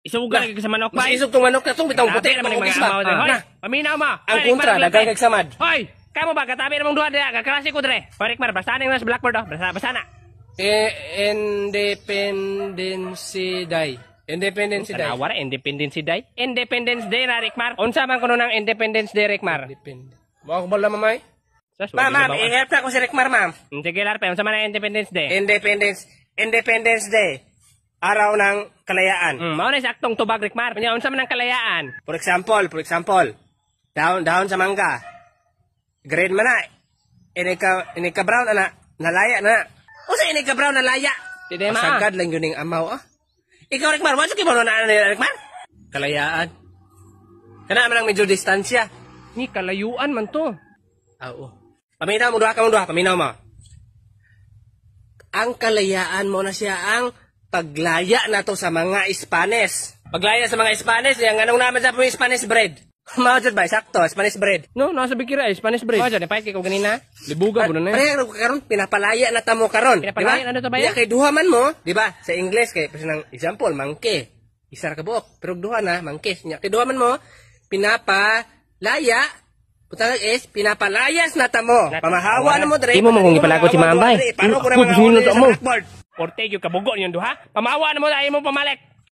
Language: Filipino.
Isuga kay sa manok Mas bay. isog tong manok na tong bitong puti Naman ng mga ugis ba. amaw dre. Hoy, Na, paminaw mo. ang Hoy, kontra Rikmar, dagay kag samad. Hoy, kamo ba katabi namang duha dre, kaklase ko dre. Hoy, Rikmar, basahin na sa blackboard oh. Basa na. Independency Day. Independence Day. Tanawa ra Independence Day. Independence Day ra Rikmar. Unsa man kuno ng Independence Day Rikmar? Independent. Mo ko bala mamay? Sus, Ma'am, i-help na ko si Rikmar, ma'am. Sige larpe, unsa man ang Independence Day? Independence Day. Araw ng kalayaan. Mao na saktong tubag Rikmar. Nya unsa man ang kalayaan? For example, dahon sa mangga. Grade man na. Ini ka brown na nalaya na. O sa ini ka brown nalaya. Dide ma. Pasagad lang yun yung amaw, ah. Ikaw, Rikmar, what's yung na Rikmar? Kalayaan. Kana man ang medyo distansya. Ni kalayuan man to. Oo. Paminaw mo, paminaw mo. Ang kalayaan mo na siya ang paglaya na to sa mga Ispanes. Paglaya sa mga Ispanes, yung anong naman sa mga Spanish bread. Mawajod ba? Sakto, Spanish bread. No, nasa bikira Spanish bread. Mawajod, napahit kay ko ganina. Libuga mo na. Pareha karon pinapalaya na tamo karon. Pinapalaya na to ba? Diba? Kay duha man mo, di ba? Sa English kay kasi ng example, mangke. Isa ra ka buok, pero duha na mangke. Kay duha man mo, pinapalaya. Putang is pinapalayas na tamo. Pamahawa na mo dre. Imo mo kung ipalagot si Mambay. Paano ko na Good mga minuto sa mo. blackboard? Portegyo ka bugo niyon duha. Pamawa na mo dai mo pamalik.